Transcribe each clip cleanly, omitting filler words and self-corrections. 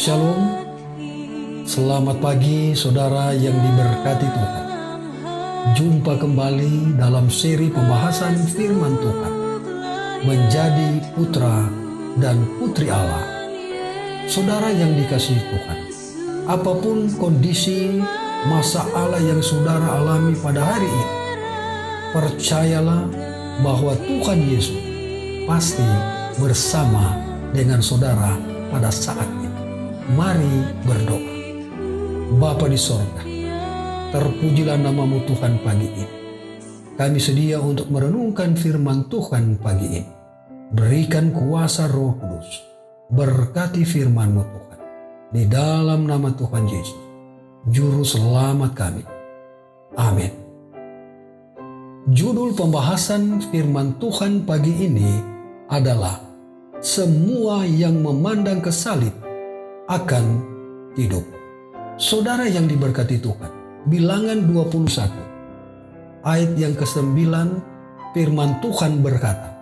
Shalom, selamat pagi saudara yang diberkati Tuhan. Jumpa kembali dalam seri pembahasan firman Tuhan, menjadi putra dan putri Allah. Saudara yang dikasihi Tuhan, apapun kondisi masalah yang saudara alami pada hari ini, percayalah bahwa Tuhan Yesus pasti bersama dengan saudara pada saat ini. Mari berdoa. Bapa di sorga, terpujilah namamu Tuhan pagi ini. Kami sedia untuk merenungkan firman Tuhan pagi ini. Berikan kuasa Roh Kudus, berkati firman-Mu Tuhan. Di dalam nama Tuhan Yesus, Juru Selamat kami. Amin. Judul pembahasan firman Tuhan pagi ini adalah semua yang memandang ke salib akan hidup. Saudara yang diberkati Tuhan, Bilangan 21 ayat yang ke-9, firman Tuhan berkata,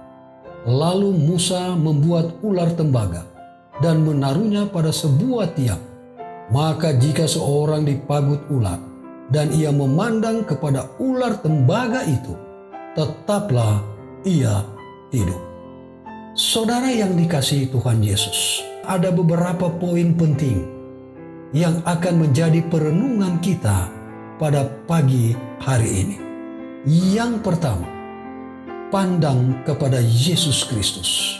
lalu Musa membuat ular tembaga dan menaruhnya pada sebuah tiang. Maka jika seorang dipagut ular dan ia memandang kepada ular tembaga itu, tetaplah ia hidup. Saudara yang dikasihi Tuhan Yesus, ada beberapa poin penting yang akan menjadi perenungan kita pada pagi hari ini. Yang pertama, pandang kepada Yesus Kristus.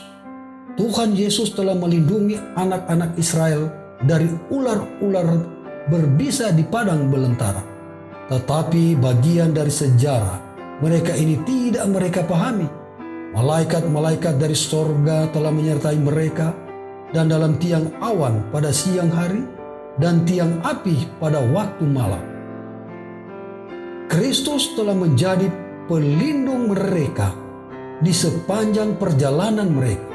Tuhan Yesus telah melindungi anak-anak Israel dari ular-ular berbisa di padang belantara. Tetapi bagian dari sejarah mereka ini tidak mereka pahami. Malaikat-malaikat dari sorga telah menyertai mereka, dan dalam tiang awan pada siang hari dan tiang api pada waktu malam. Kristus telah menjadi pelindung mereka di sepanjang perjalanan mereka.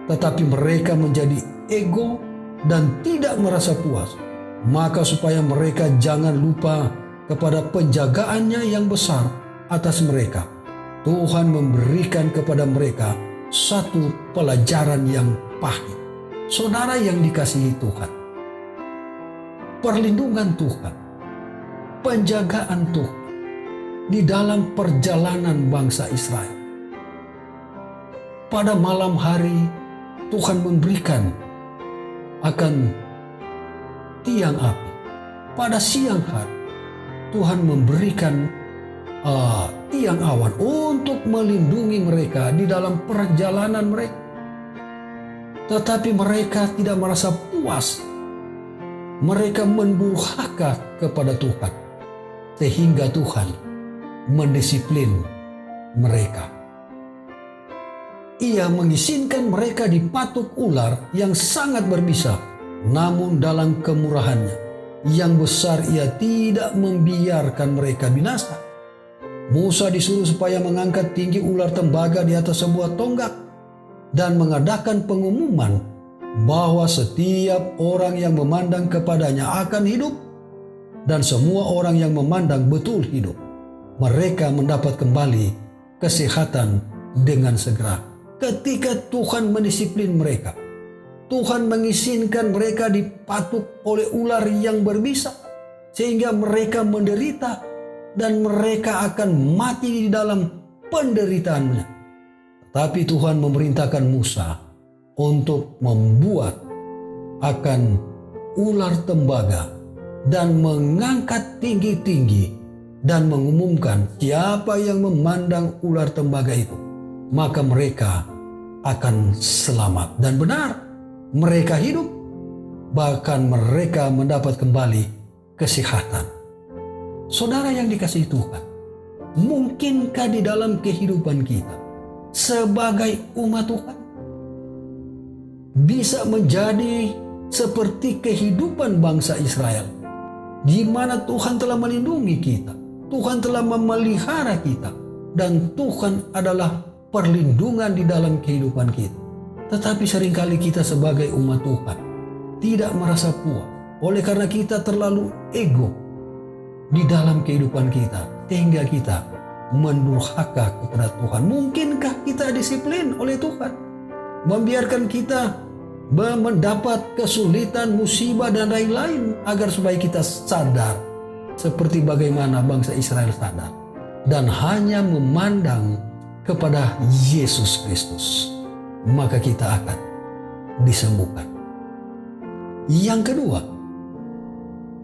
Tetapi mereka menjadi ego dan tidak merasa puas. Maka supaya mereka jangan lupa kepada penjagaannya yang besar atas mereka, Tuhan memberikan kepada mereka satu pelajaran yang pahit. Saudara yang dikasihi Tuhan, perlindungan Tuhan, penjagaan Tuhan di dalam perjalanan bangsa Israel. Pada malam hari Tuhan memberikan akan tiang api. Pada siang hari Tuhan memberikan tiang awan untuk melindungi mereka di dalam perjalanan mereka. Tetapi mereka tidak merasa puas. Mereka mendurhaka kepada Tuhan, sehingga Tuhan mendisiplin mereka. Ia mengizinkan mereka dipatuk ular yang sangat berbisa, namun dalam kemurahannya yang besar ia tidak membiarkan mereka binasa. Musa disuruh supaya mengangkat tinggi ular tembaga di atas sebuah tonggak dan mengadakan pengumuman bahwa setiap orang yang memandang kepadanya akan hidup, dan semua orang yang memandang betul hidup. Mereka mendapat kembali kesehatan dengan segera. Ketika Tuhan mendisiplin mereka, Tuhan mengizinkan mereka dipatuk oleh ular yang berbisa, sehingga mereka menderita dan mereka akan mati di dalam penderitaannya. Tapi Tuhan memerintahkan Musa untuk membuat akan ular tembaga dan mengangkat tinggi-tinggi dan mengumumkan siapa yang memandang ular tembaga itu, maka mereka akan selamat. Dan benar, mereka hidup, bahkan mereka mendapat kembali kesehatan. Saudara yang dikasihi Tuhan, mungkinkah di dalam kehidupan kita sebagai umat Tuhan bisa menjadi seperti kehidupan bangsa Israel, di mana Tuhan telah melindungi kita, Tuhan telah memelihara kita, dan Tuhan adalah perlindungan di dalam kehidupan kita. Tetapi seringkali kita sebagai umat Tuhan tidak merasa puas, oleh karena kita terlalu ego di dalam kehidupan kita, sehingga kita mendurhaka kepada Tuhan. Mungkinkah kita disiplin oleh Tuhan, membiarkan kita mendapat kesulitan, musibah, dan lain-lain agar supaya kita sadar seperti bagaimana bangsa Israel sadar dan hanya memandang kepada Yesus Kristus, maka kita akan disembuhkan. Yang kedua,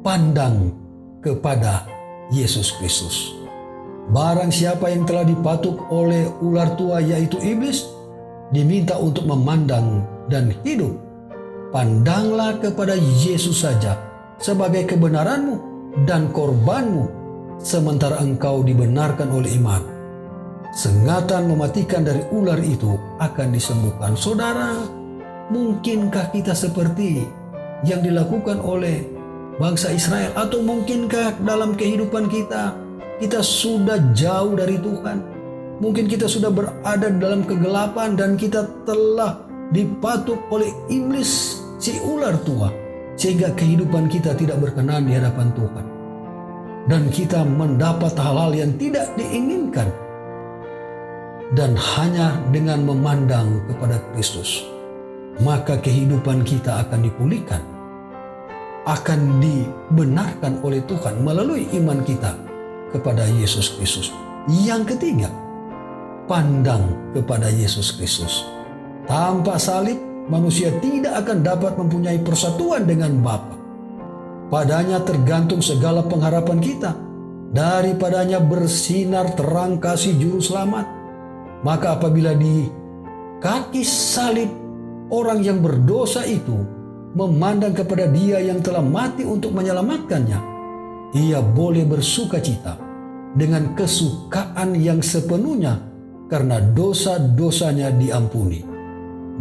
pandang kepada Yesus Kristus. Barang siapa yang telah dipatuk oleh ular tua yaitu iblis, diminta untuk memandang dan hidup. Pandanglah kepada Yesus saja sebagai kebenaranmu dan korbanmu, sementara engkau dibenarkan oleh iman. Sengatan mematikan dari ular itu akan disembuhkan. Saudara, mungkinkah kita seperti yang dilakukan oleh bangsa Israel? Atau mungkinkah dalam kehidupan kita sudah jauh dari Tuhan? Mungkin kita sudah berada dalam kegelapan dan kita telah dipatuk oleh iblis, si ular tua, sehingga kehidupan kita tidak berkenan di hadapan Tuhan. Dan kita mendapat hal-hal yang tidak diinginkan. Dan hanya dengan memandang kepada Kristus, maka kehidupan kita akan dipulihkan, akan dibenarkan oleh Tuhan melalui iman kita kepada Yesus Kristus. Yang ketiga, pandang kepada Yesus Kristus. Tanpa salib, manusia tidak akan dapat mempunyai persatuan dengan Bapa. Padanya tergantung segala pengharapan kita. Daripadanya bersinar terang kasih juru selamat. Maka apabila di kaki salib orang yang berdosa itu memandang kepada Dia yang telah mati untuk menyelamatkannya, ia boleh bersuka cita dengan kesukaan yang sepenuhnya karena dosa-dosanya diampuni.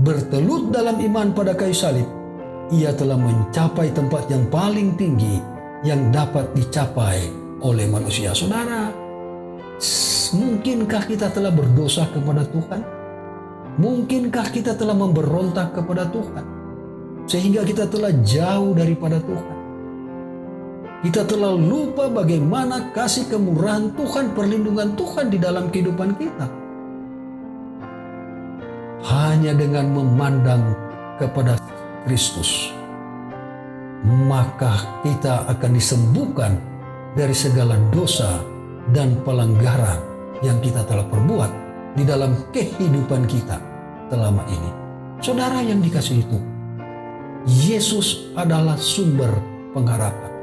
Bertelut dalam iman pada kayu salib, ia telah mencapai tempat yang paling tinggi yang dapat dicapai oleh manusia. Saudara, mungkinkah kita telah berdosa kepada Tuhan? Mungkinkah kita telah memberontak kepada Tuhan sehingga kita telah jauh daripada Tuhan? Kita telah lupa bagaimana kasih kemurahan Tuhan, perlindungan Tuhan di dalam kehidupan kita. Hanya dengan memandang kepada Kristus, maka kita akan disembuhkan dari segala dosa dan pelanggaran yang kita telah perbuat di dalam kehidupan kita selama ini. Saudara yang dikasihi itu, Yesus adalah sumber pengharapan.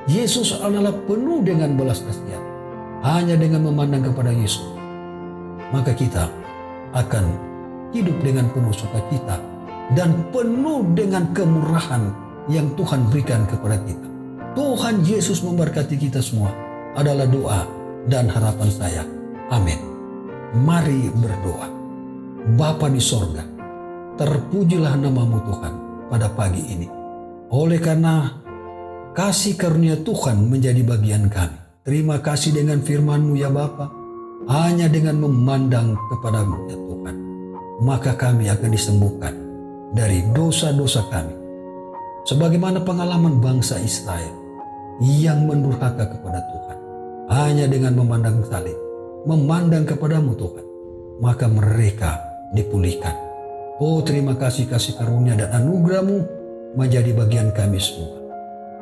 Yesus adalah penuh dengan belas kasihan. Hanya dengan memandang kepada Yesus, maka kita akan hidup dengan penuh sukacita dan penuh dengan kemurahan yang Tuhan berikan kepada kita. Tuhan Yesus memberkati kita semua adalah doa dan harapan saya. Amin. Mari berdoa. Bapa di sorga, terpujilah namamu Tuhan pada pagi ini. Oleh karena kasih karunia Tuhan menjadi bagian kami. Terima kasih dengan firman-Mu ya Bapa. Hanya dengan memandang kepadamu ya Tuhan, maka kami akan disembuhkan dari dosa-dosa kami. Sebagaimana pengalaman bangsa Israel yang mendurhaka kepada Tuhan. Hanya dengan memandang salib, memandang kepadamu Tuhan, maka mereka dipulihkan. Oh, terima kasih kasih karunia dan anugerah-Mu menjadi bagian kami semua.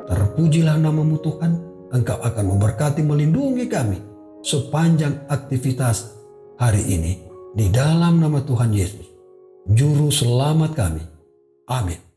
Terpujilah namamu Tuhan. Engkau akan memberkati, melindungi kami sepanjang aktivitas hari ini. Di dalam nama Tuhan Yesus, Juru Selamat kami. Amin.